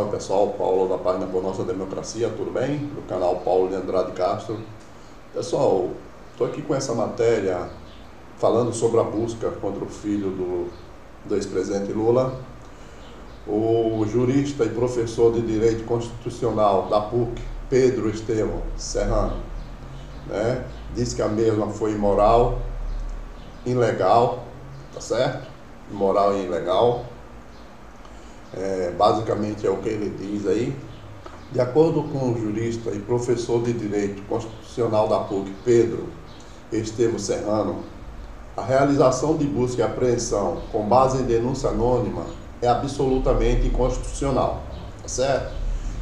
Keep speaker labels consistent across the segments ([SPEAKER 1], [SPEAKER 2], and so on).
[SPEAKER 1] salve pessoal, Paulo da página Por Nossa Democracia, tudo bem? Do canal Paulo de Andrade Castro. Pessoal, estou aqui com essa matéria falando sobre a busca contra o filho do ex-presidente Lula. O jurista e professor de Direito Constitucional da PUC, Pedro Estevão Serrano, diz que a mesma foi imoral, ilegal, tá certo? Imoral e ilegal. Basicamente é o que ele diz aí. De acordo com o jurista e professor de Direito Constitucional da PUC, Pedro Estevão Serrano, a realização de busca e apreensão com base em denúncia anônima é absolutamente inconstitucional, tá certo?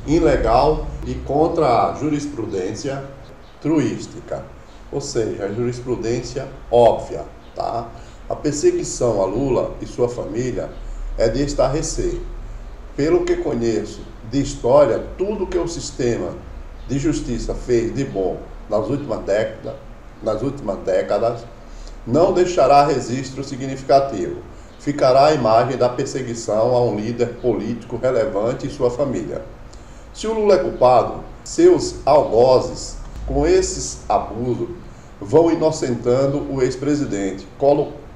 [SPEAKER 1] Ilegal e contra a jurisprudência truística, ou seja, a jurisprudência óbvia, tá? A perseguição a Lula e sua família é de estarrecer. Pelo que conheço de história, tudo que o sistema de justiça fez de bom nas últimas décadas, não deixará registro significativo. Ficará a imagem da perseguição a um líder político relevante e sua família. Se o Lula é culpado, seus algozes com esses abusos vão inocentando o ex-presidente,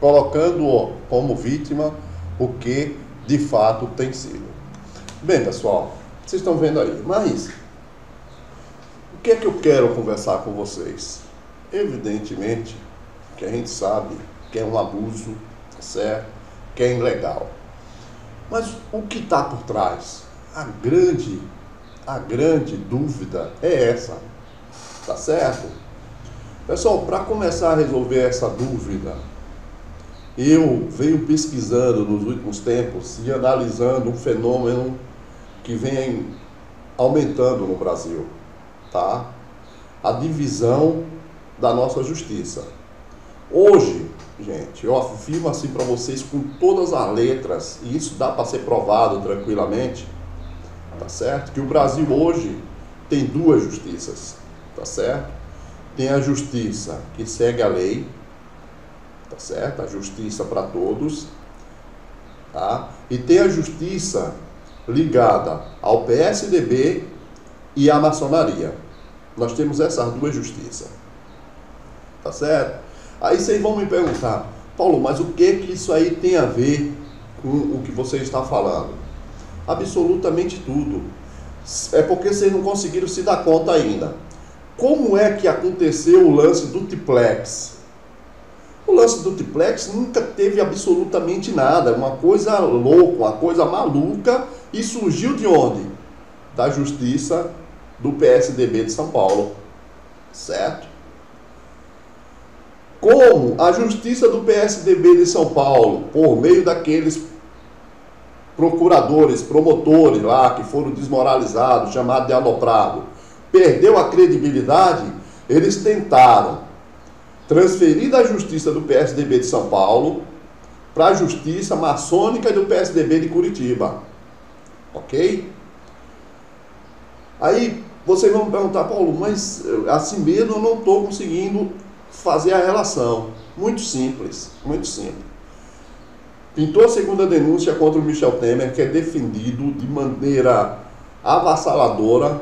[SPEAKER 1] colocando-o como vítima, o que de fato tem sido. Bem, pessoal, vocês estão vendo aí, mas o que é que eu quero conversar com vocês? Evidentemente que a gente sabe que é um abuso, tá certo? Que é ilegal. Mas o que está por trás? A grande dúvida é essa, tá certo? Pessoal, para começar a resolver essa dúvida, eu venho pesquisando nos últimos tempos e analisando um fenômeno que vem aumentando no Brasil, tá? A divisão da nossa justiça. Hoje, gente, eu afirmo assim para vocês com todas as letras, e isso dá para ser provado tranquilamente, tá certo? Que o Brasil hoje tem duas justiças, tá certo? Tem a justiça que segue a lei, tá certo? A justiça para todos, tá? E tem a justiça ligada ao PSDB e à maçonaria. Nós temos essas duas justiças, tá certo? Aí vocês vão me perguntar, Paulo, mas o que isso aí tem a ver com o que você está falando? Absolutamente tudo. É porque vocês não conseguiram se dar conta ainda. Como é que aconteceu o lance do triplex? O lance do triplex nunca teve absolutamente nada, uma coisa louca, uma coisa maluca, e surgiu de onde? Da justiça do PSDB de São Paulo, certo? Como a justiça do PSDB de São Paulo, por meio daqueles procuradores, promotores lá, que foram desmoralizados, chamados de aloprado, perdeu a credibilidade, eles tentaram transferir da justiça do PSDB de São Paulo para a justiça maçônica do PSDB de Curitiba. Ok? Aí vocês vão me perguntar, Paulo, mas assim mesmo eu não estou conseguindo fazer a relação. Muito simples, muito simples. Pintou a segunda denúncia contra o Michel Temer, que é defendido de maneira avassaladora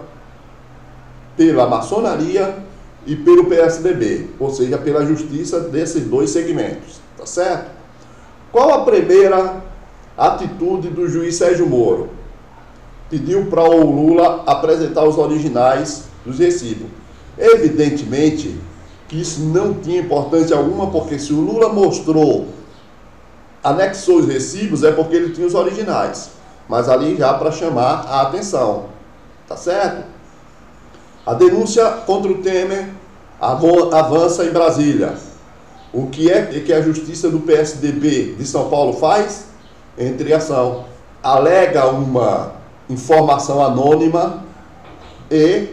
[SPEAKER 1] pela maçonaria e pelo PSDB, ou seja, pela justiça desses dois segmentos, tá certo? Qual a primeira atitude do juiz Sérgio Moro? Pediu para o Lula apresentar os originais dos recibos. Evidentemente que isso não tinha importância alguma, porque se o Lula mostrou, anexou os recibos, é porque ele tinha os originais, mas ali já para chamar a atenção, tá certo? A denúncia contra o Temer avança em Brasília. O que é que a justiça do PSDB de São Paulo faz? Entra em ação. Alega uma informação anônima e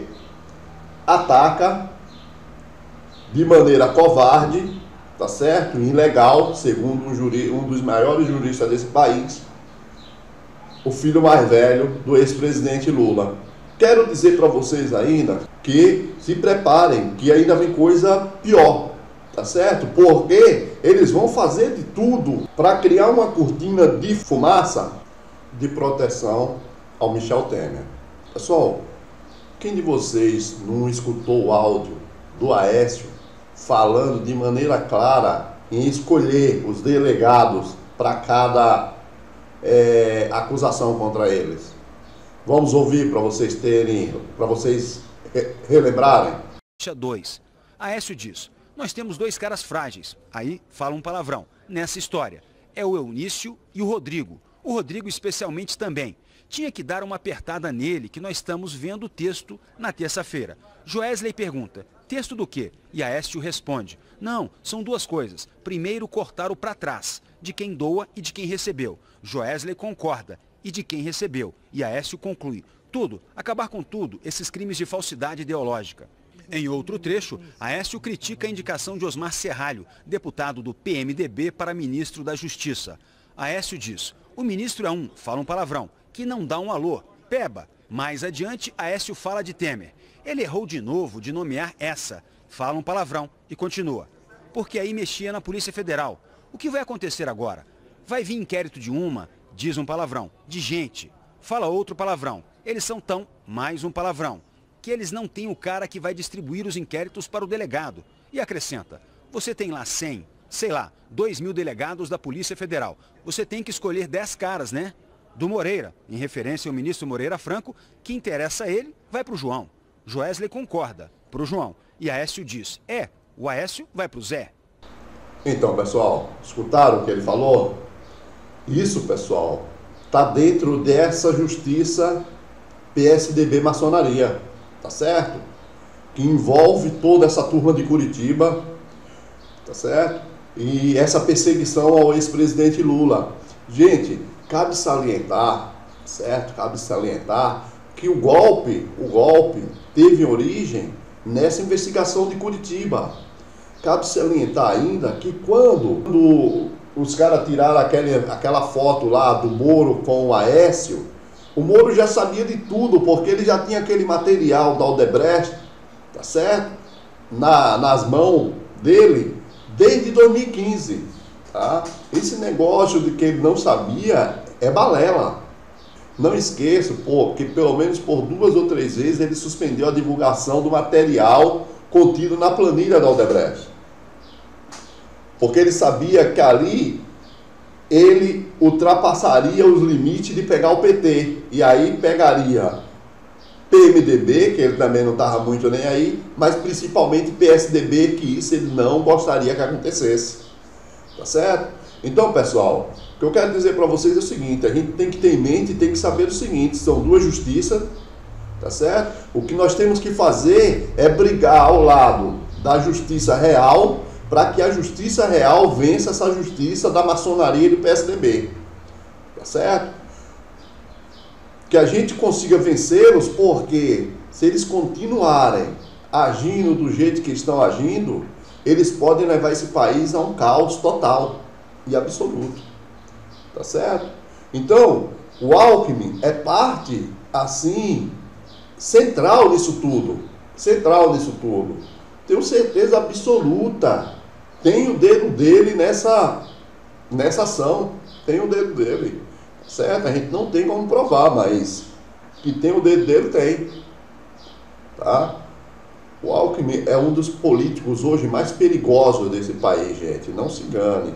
[SPEAKER 1] ataca de maneira covarde, tá certo? Ilegal, segundo um dos maiores juristas desse país, o filho mais velho do ex-presidente Lula. Quero dizer para vocês ainda que se preparem, que ainda vem coisa pior, tá certo? Porque eles vão fazer de tudo para criar uma cortina de fumaça de proteção ao Michel Temer. Pessoal, quem de vocês não escutou o áudio do Aécio falando de maneira clara em escolher os delegados para cada acusação contra eles? Vamos ouvir para vocês relembrarem.
[SPEAKER 2] 2. Aécio diz: nós temos dois caras frágeis. Aí fala um palavrão. Nessa história, é o Eunício e o Rodrigo. O Rodrigo especialmente também. Tinha que dar uma apertada nele, que nós estamos vendo o texto na terça-feira. Joesley pergunta: texto do quê? E Aécio responde: não, são duas coisas. Primeiro, cortar o para trás, de quem doa e de quem recebeu. Joesley concorda, e de quem recebeu. E Aécio conclui: tudo, acabar com tudo, esses crimes de falsidade ideológica. Em outro trecho, Aécio critica a indicação de Osmar Serralho, deputado do PMDB, para ministro da Justiça. Aécio diz: o ministro é fala um palavrão, que não dá um alô, peba. Mais adiante, Aécio fala de Temer. Ele errou de novo de nomear essa, fala um palavrão e continua. Porque aí mexia na Polícia Federal. O que vai acontecer agora? Vai vir inquérito de diz um palavrão, de gente, fala outro palavrão. Eles são mais um palavrão. Que eles não têm o cara que vai distribuir os inquéritos para o delegado. E acrescenta: você tem lá 100, 2.000 delegados da Polícia Federal. Você tem que escolher 10 caras, né? Do Moreira, em referência ao ministro Moreira Franco, que interessa a ele, vai para o João. Joesley concorda, para o João. E Aécio diz: o Aécio vai para o Zé.
[SPEAKER 1] Então, pessoal, escutaram o que ele falou? Isso, pessoal, está dentro dessa justiça PSDB maçonaria, tá certo? Que envolve toda essa turma de Curitiba, tá certo? E essa perseguição ao ex-presidente Lula. Gente, cabe salientar, certo? Cabe salientar que o golpe teve origem nessa investigação de Curitiba. Cabe salientar ainda que quando os caras tiraram aquela foto lá do Moro com o Aécio, o Moro já sabia de tudo, porque ele já tinha aquele material da Odebrecht, tá certo? Nas mãos dele desde 2015, tá? Esse negócio de que ele não sabia é balela. Não esqueça, que pelo menos por 2 ou 3 vezes ele suspendeu a divulgação do material contido na planilha da Odebrecht. Porque ele sabia que ali ele ultrapassaria os limites de pegar o PT. E aí pegaria PMDB, que ele também não estava muito nem aí, mas principalmente PSDB, que isso ele não gostaria que acontecesse. Tá certo? Então, pessoal, o que eu quero dizer para vocês é o seguinte: a gente tem que ter em mente e tem que saber o seguinte: são duas justiças, tá certo? O que nós temos que fazer é brigar ao lado da justiça real, para que a justiça real vença essa justiça da maçonaria e do PSDB. Tá certo? Que a gente consiga vencê-los, porque se eles continuarem agindo do jeito que estão agindo, eles podem levar esse país a um caos total e absoluto. Tá certo? Então, o Alckmin é parte, assim, central nisso tudo. Central nisso tudo. Tenho certeza absoluta. Tem o dedo dele nessa ação. Tem o dedo dele. Certo? A gente não tem como provar, mas que tem o dedo dele, tem. Tá? O Alckmin é um dos políticos hoje mais perigosos desse país, gente. Não se engane.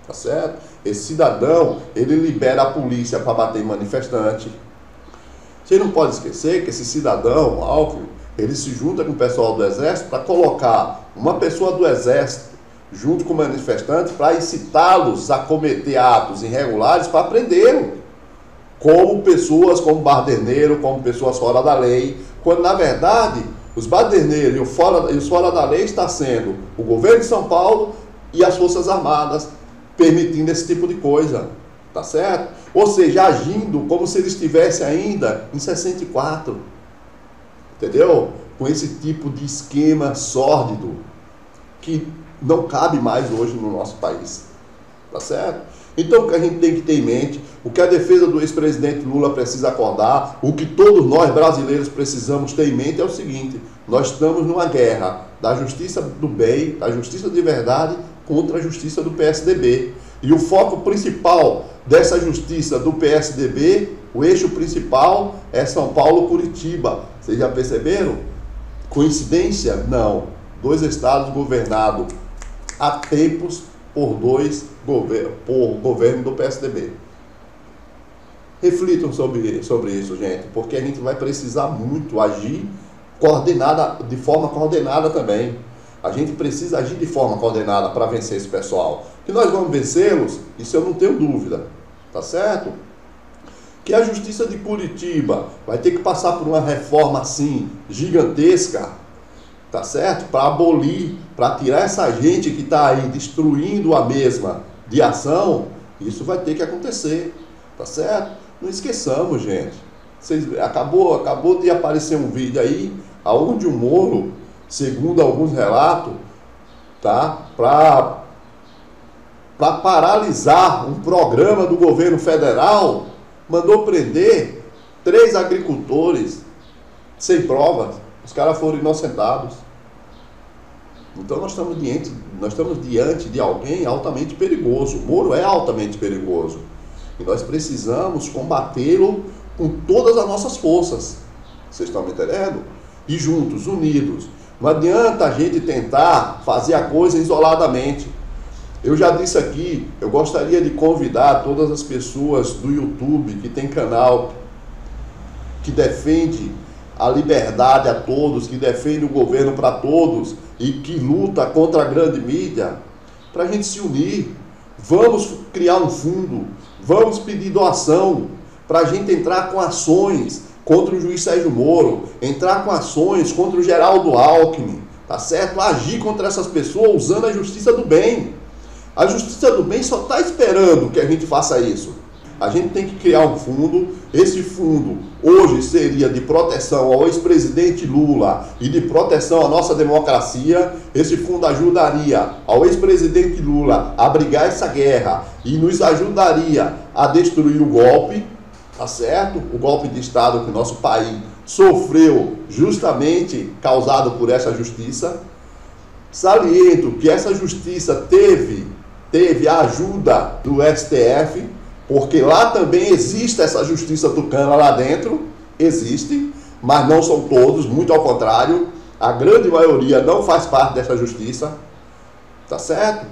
[SPEAKER 1] Tá certo? Esse cidadão, ele libera a polícia para bater em manifestante. Você não pode esquecer que esse cidadão, o Alckmin, ele se junta com o pessoal do Exército para colocar uma pessoa do Exército junto com manifestantes para incitá-los a cometer atos irregulares para prendê-lo, como pessoas, como baderneiro, como pessoas fora da lei, quando na verdade os baderneiros e os fora da lei está sendo o governo de São Paulo e as Forças Armadas permitindo esse tipo de coisa, tá certo? Ou seja, agindo como se ele estivesse ainda em 64, entendeu? Com esse tipo de esquema sórdido que não cabe mais hoje no nosso país, tá certo? Então o que a gente tem que ter em mente, o que a defesa do ex-presidente Lula precisa acordar, o que todos nós brasileiros precisamos ter em mente é o seguinte: nós estamos numa guerra da justiça do bem, da justiça de verdade contra a justiça do PSDB. E o foco principal dessa justiça do PSDB O eixo principal é São Paulo-Curitiba. Vocês já perceberam? Coincidência? Não. 2 estados governados há tempos por governo do PSDB. Reflitam sobre isso, gente, porque a gente vai precisar muito agir de forma coordenada também. A gente precisa agir de forma coordenada para vencer esse pessoal. Que nós vamos vencê-los, isso eu não tenho dúvida, tá certo? Que a Justiça de Curitiba vai ter que passar por uma reforma assim, gigantesca, tá certo? Para abolir, para tirar essa gente que está aí destruindo a mesma de ação, isso vai ter que acontecer, tá certo? Não esqueçamos, gente. Acabou de aparecer um vídeo aí, onde o Moro, segundo alguns relatos, tá? Para paralisar um programa do governo federal, mandou prender 3 agricultores sem provas. Os caras foram inocentados. Então nós estamos diante de alguém altamente perigoso. O Moro é altamente perigoso. E nós precisamos combatê-lo com todas as nossas forças. Vocês estão me entendendo? E juntos, unidos. Não adianta a gente tentar fazer a coisa isoladamente. Eu já disse aqui, eu gostaria de convidar todas as pessoas do YouTube que tem canal que defende a liberdade a todos, que defende o governo para todos e que luta contra a grande mídia, para a gente se unir. Vamos criar um fundo, vamos pedir doação para a gente entrar com ações contra o juiz Sérgio Moro, entrar com ações contra o Geraldo Alckmin, tá certo? Agir contra essas pessoas usando a justiça do bem. A justiça do bem só está esperando que a gente faça isso. A gente tem que criar um fundo. Esse fundo hoje seria de proteção ao ex-presidente Lula e de proteção à nossa democracia. Esse fundo ajudaria ao ex-presidente Lula a brigar essa guerra e nos ajudaria a destruir o golpe, tá certo? O golpe de Estado que o nosso país sofreu justamente causado por essa justiça. Saliento que essa justiça teve a ajuda do STF, porque lá também existe essa justiça tucana lá dentro, existe, mas não são todos, muito ao contrário, a grande maioria não faz parte dessa justiça, tá certo?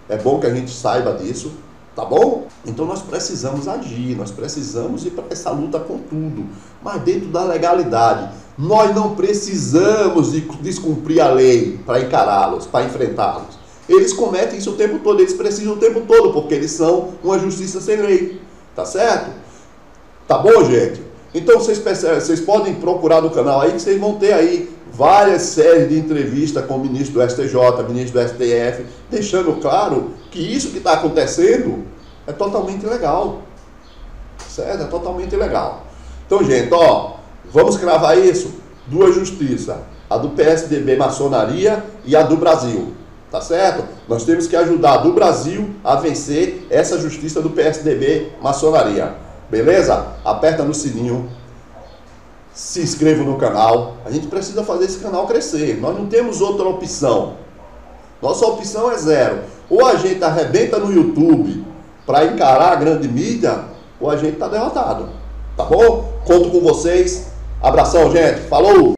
[SPEAKER 1] É bom que a gente saiba disso, tá bom? Então nós precisamos agir, nós precisamos ir para essa luta com tudo, mas dentro da legalidade. Nós não precisamos de descumprir a lei para encará-los, para enfrentá-los. Eles cometem isso o tempo todo, eles precisam o tempo todo, porque eles são uma justiça sem lei, tá certo? Tá bom, gente? Então vocês podem procurar no canal aí, que vocês vão ter aí várias séries de entrevistas com o ministro do STJ, ministro do STF, deixando claro que isso que está acontecendo é totalmente ilegal, certo? É totalmente ilegal. Então, gente, ó, vamos cravar isso? 2 justiças, a do PSDB maçonaria e a do Brasil, tá certo? Nós temos que ajudar a do Brasil a vencer essa justiça do PSDB maçonaria, beleza? Aperta no sininho, se inscreva no canal, a gente precisa fazer esse canal crescer, nós não temos outra opção, nossa opção é 0, ou a gente arrebenta no YouTube para encarar a grande mídia, ou a gente está derrotado, tá bom? Conto com vocês. Abração, gente. Falou!